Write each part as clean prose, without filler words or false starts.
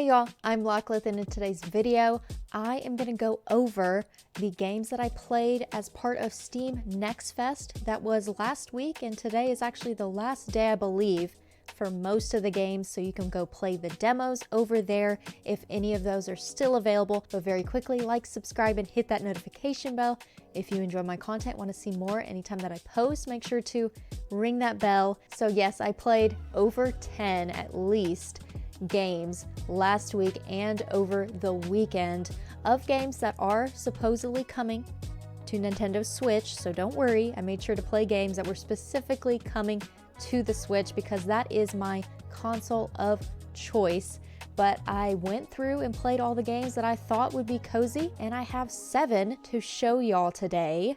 Hey y'all, I'm Lachlan, and in today's video, I am going to go over the games that I played as part of Steam Next Fest. That was last week, and today is actually the last day, I believe, for most of the games, so you can go play the demos over there if any of those are still available. But very quickly, like, subscribe, and hit that notification bell. If you enjoy my content, want to see more anytime that I post, make sure to ring that bell. So yes, I played over 10 at least games last week and over the weekend of games that are supposedly coming to Nintendo Switch, so don't worry, I made sure to play games that were specifically coming to the Switch because that is my console of choice. But I went through and played all the games that I thought would be cozy, and I have 7 to show y'all today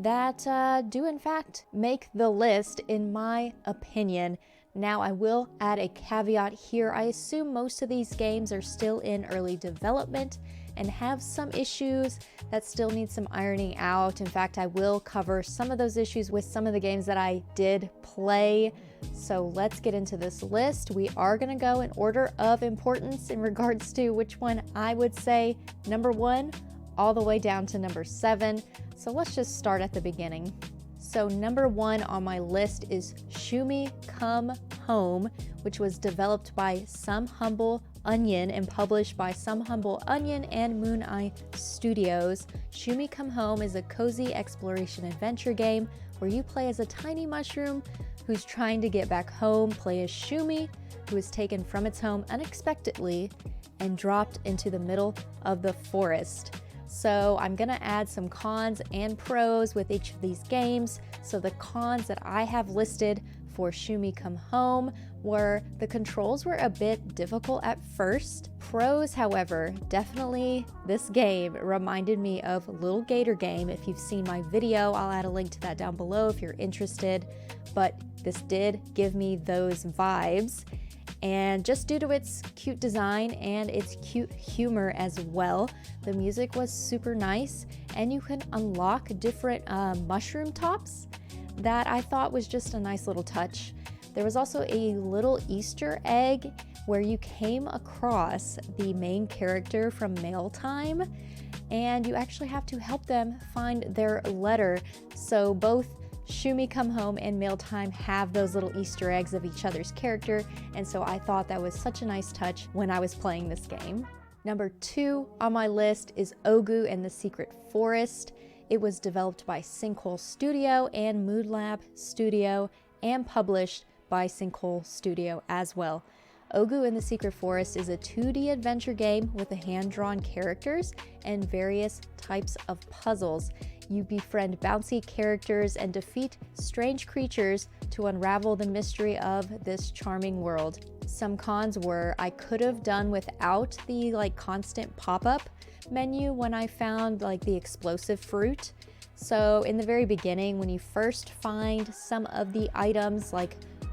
that do in fact make the list in my opinion. Now, I will add a caveat here. I assume most of these games are still in early development and have some issues that still need some ironing out. In fact, I will cover some of those issues with some of the games that I did play. So let's get into this list. We are going to go in order of importance in regards to which one I would say number 1 all the way down to number 7. So let's just start at the beginning. So number 1 on my list is Shumi Come Home, which was developed by SomeHumbleOnion and published by SomeHumbleOnion and Mooneye Studios. Shumi Come Home is a cozy exploration adventure game where you play as a tiny mushroom who's trying to get back home, play as Shumi, who is taken from its home unexpectedly and dropped into the middle of the forest. So I'm gonna add some cons and pros with each of these games. So the cons that I have listed for Shumi Come Home were the controls were a bit difficult at first. Pros, however, definitely this game reminded me of Little Gator Game. If you've seen my video, I'll add a link to that down below if you're interested. But this did give me those vibes. And just due to its cute design and its cute humor as well, the music was super nice, and you can unlock different mushroom tops that I thought was just a nice little touch. There was also a little Easter egg where you came across the main character from Mail Time, and you actually have to help them find their letter. So both Shumi Come Home and Mail Time have those little Easter eggs of each other's character, and so I thought that was such a nice touch when I was playing this game. Number 2 on my list is Ogu and the Secret Forest. It was developed by Sinkhole Studio and Mood Lab Studio and published by Sinkhole Studio as well. Ogu and the Secret Forest is a 2D adventure game with hand-drawn characters and various types of puzzles. You befriend bouncy characters and defeat strange creatures to unravel the mystery of this charming world. Some cons were I could have done without the constant pop-up menu when I found the explosive fruit. So in the very beginning, when you first find some of the items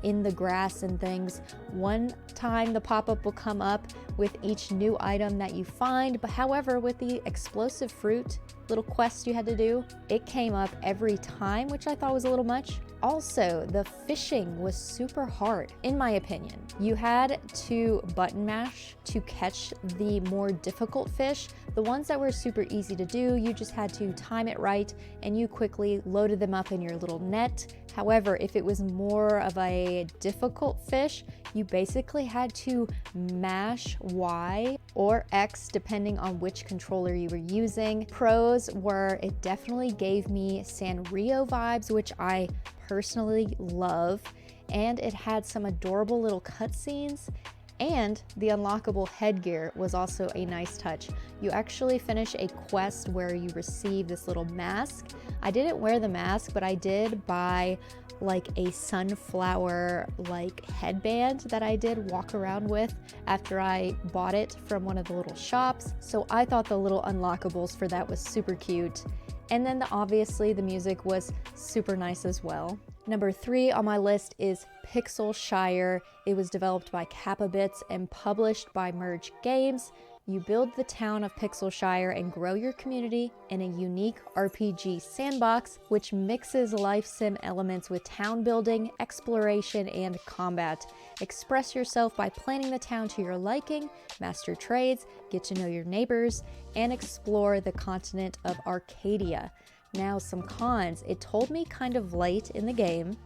in the grass and things, one time the pop-up will come up with each new item that you find, but however with the explosive fruit little quest you had to do, it came up every time, which I thought was a little much. Also, the fishing was super hard, in my opinion. You had to button mash to catch the more difficult fish. The ones that were super easy to do, you just had to time it right and you quickly loaded them up in your little net. However, if it was more of a difficult fish, you basically had to mash Y or X depending on which controller you were using. Pros were it definitely gave me Sanrio vibes, which I personally love, and it had some adorable little cutscenes, and the unlockable headgear was also a nice touch. You actually finish a quest where you receive this little mask. I didn't wear the mask, but I did buy a sunflower headband that I did walk around with after I bought it from one of the little shops. So I thought the little unlockables for that was super cute. And then obviously the music was super nice as well. Number 3 on my list is Pixelshire. It was developed by Kappa Bits and published by Merge Games. You build the town of Pixelshire and grow your community in a unique RPG sandbox, which mixes life sim elements with town building, exploration, and combat. Express yourself by planning the town to your liking, master trades, get to know your neighbors, and explore the continent of Arcadia. Now, some cons. It told me kind of late in the game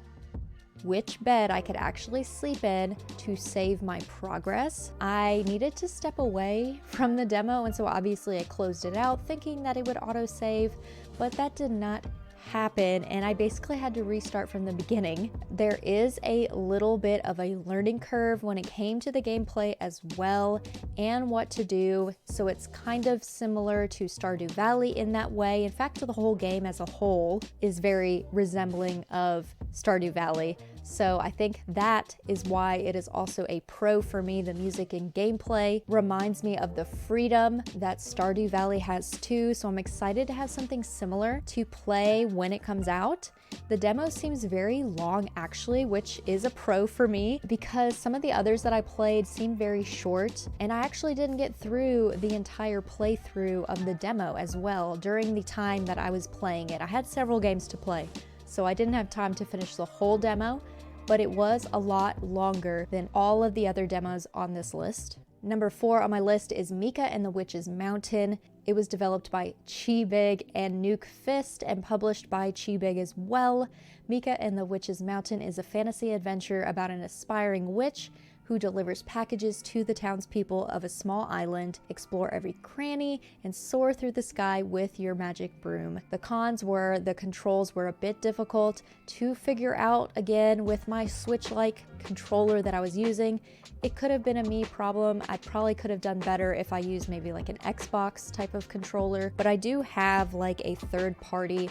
which bed I could actually sleep in to save my progress. I needed to step away from the demo, and so obviously I closed it out thinking that it would autosave, but that did not happen, and I basically had to restart from the beginning. There is a little bit of a learning curve when it came to the gameplay as well and what to do, so it's kind of similar to Stardew Valley in that way. In fact, the whole game as a whole is very resembling of Stardew Valley. So I think that is why it is also a pro for me. The music and gameplay reminds me of the freedom that Stardew Valley has too. So I'm excited to have something similar to play when it comes out. The demo seems very long actually, which is a pro for me because some of the others that I played seemed very short, and I actually didn't get through the entire playthrough of the demo as well during the time that I was playing it. I had several games to play, so I didn't have time to finish the whole demo, but it was a lot longer than all of the other demos on this list. Number 4 on my list is Mika and the Witch's Mountain. It was developed by Chibig and Nuke Fist and published by Chibig as well. Mika and the Witch's Mountain is a fantasy adventure about an aspiring witch who delivers packages to the townspeople of a small island. Explore every cranny and soar through the sky with your magic broom. The cons were the controls were a bit difficult to figure out, again, with my Switch-like controller that I was using. It could have been a me problem. I probably could have done better if I used maybe like an Xbox type of controller, but I do have like a third-party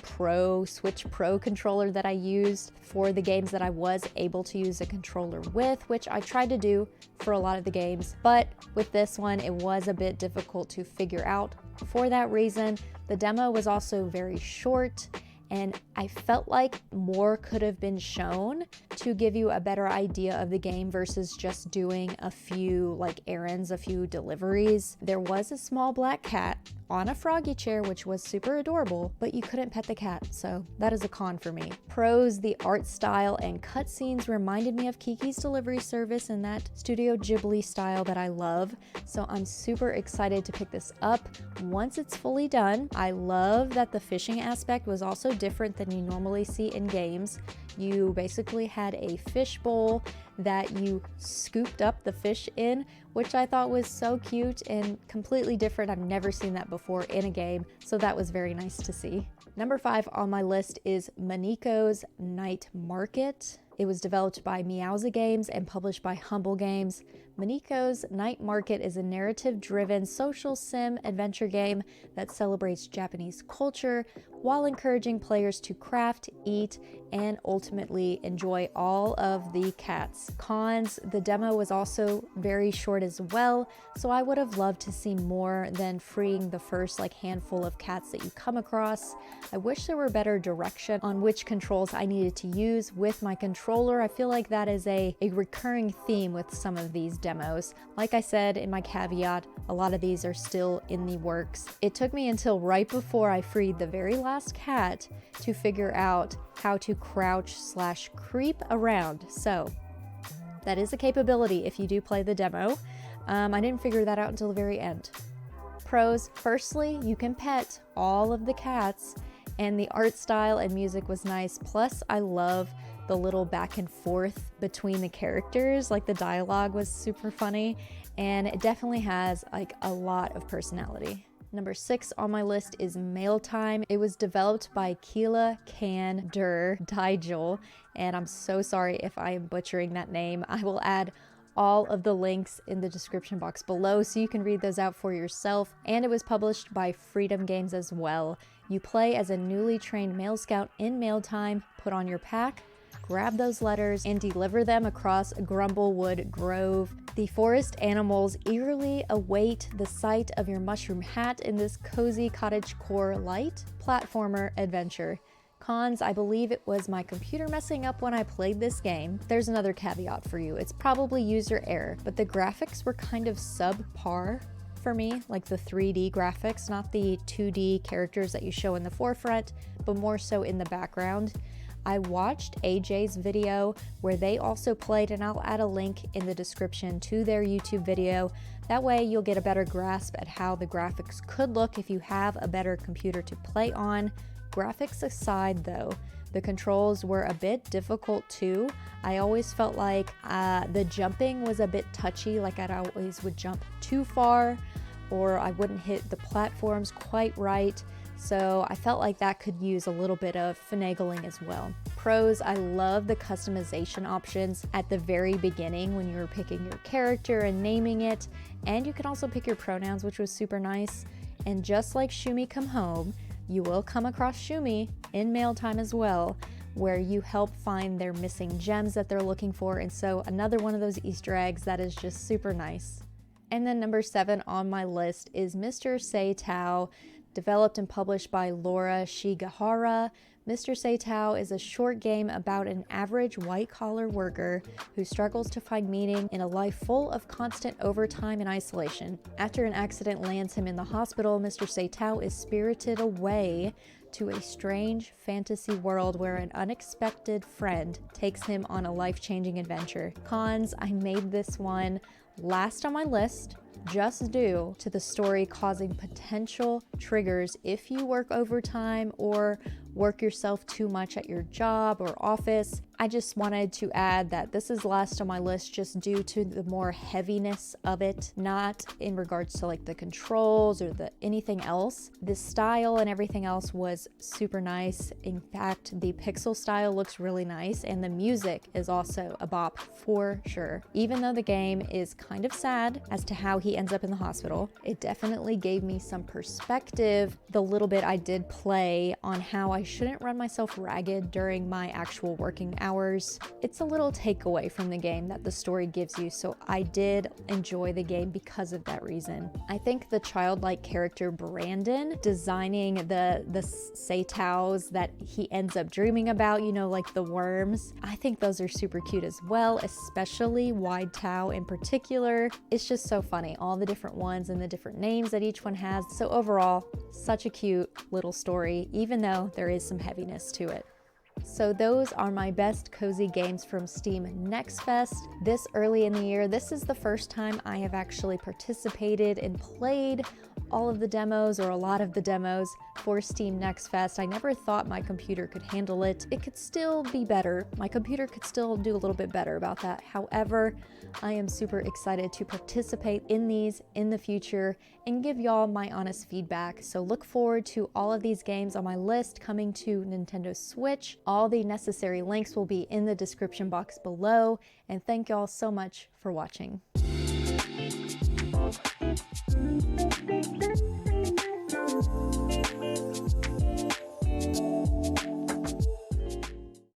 Switch Pro controller that I used for the games that I was able to use a controller with, which I tried to do for a lot of the games, but with this one it was a bit difficult to figure out. For that reason, the demo was also very short, and I felt like more could have been shown to give you a better idea of the game versus just doing a few like errands, a few deliveries. There was a small black cat on a froggy chair, which was super adorable, but you couldn't pet the cat, so that is a con for me. Pros, the art style and cutscenes reminded me of Kiki's Delivery Service and that Studio Ghibli style that I love, so I'm super excited to pick this up once it's fully done. I love that the fishing aspect was also different than you normally see in games. You basically had a fish bowl that you scooped up the fish in, which I thought was so cute and completely different. I've never seen that before in a game, so that was very nice to see. Number 5 on my list is MINEKO'S Night Market. It was developed by Meowza Games and published by Humble Games. MINEKO'S Night Market is a narrative-driven social sim adventure game that celebrates Japanese culture while encouraging players to craft, eat, and ultimately enjoy all of the cats. Cons, the demo was also very short as well, so I would have loved to see more than freeing the first like handful of cats that you come across. I wish there were better direction on which controls I needed to use with my controller. I feel like that is a recurring theme with some of these demos. Like I said in my caveat, a lot of these are still in the works. It took me until right before I freed the very last cat to figure out how to crouch/creep around. So that is a capability if you do play the demo. I didn't figure that out until the very end. Pros, firstly, you can pet all of the cats, and the art style and music was nice. Plus, I love the little back and forth between the characters. Like the dialogue was super funny, and it definitely has like a lot of personality. Number 6 on my list is Mail Time. It was developed by Keela Can Der Digel, and I'm so sorry if I am butchering that name. I will add all of the links in the description box below so you can read those out for yourself. And it was published by Freedom Games as well. You play as a newly trained mail scout in Mail Time, put on your pack, grab those letters, and deliver them across Grumblewood Grove. The forest animals eagerly await the sight of your mushroom hat in this cozy cottagecore light platformer adventure. Cons, I believe it was my computer messing up when I played this game. There's another caveat for you. It's probably user error, but the graphics were kind of subpar for me, like the 3D graphics, not the 2D characters that you show in the forefront, but more so in the background. I watched AJ's video where they also played, and I'll add a link in the description to their YouTube video. That way you'll get a better grasp at how the graphics could look if you have a better computer to play on. Graphics aside though, the controls were a bit difficult too. I always felt like the jumping was a bit touchy, like I always would jump too far or I wouldn't hit the platforms quite right. So I felt like that could use a little bit of finagling as well. Pros, I love the customization options at the very beginning when you were picking your character and naming it. And you can also pick your pronouns, which was super nice. And just like Shumi Come Home, you will come across Shumi in mail time as well, where you help find their missing gems that they're looking for. And so another one of those Easter eggs that is just super nice. And then number 7 on my list is Mr. Saitou, developed and published by Laura Shigehara. Mr. Saitou is a short game about an average white-collar worker who struggles to find meaning in a life full of constant overtime and isolation. After an accident lands him in the hospital, Mr. Saitou is spirited away to a strange fantasy world where an unexpected friend takes him on a life-changing adventure. Cons, I made this one last on my list, just due to the story causing potential triggers if you work overtime or work yourself too much at your job or office. I just wanted to add that this is last on my list just due to the more heaviness of it, not in regards to like the controls or the anything else. The style and everything else was super nice. In fact, the pixel style looks really nice and the music is also a bop for sure. Even though the game is kind of sad as to how he ends up in the hospital, it definitely gave me some perspective the little bit I did play on how I shouldn't run myself ragged during my actual working hours. It's a little takeaway from the game that the story gives you, so I did enjoy the game because of that reason. I think the childlike character Brandon designing the Saitous that he ends up dreaming about, you know, like the worms, I think those are super cute as well, especially Wide Tao in particular. It's just so funny, all the different ones and the different names that each one has. So overall, such a cute little story, even though there is some heaviness to it. So those are my best cozy games from Steam Next Fest. This early in the year, this is the first time I have actually participated and played all of the demos or a lot of the demos for Steam Next Fest. I never thought my computer could handle it. It could still be better. My computer could still do a little bit better about that. However, I am super excited to participate in these in the future and give y'all my honest feedback. So look forward to all of these games on my list coming to Nintendo Switch. All the necessary links will be in the description box below. And thank y'all so much for watching.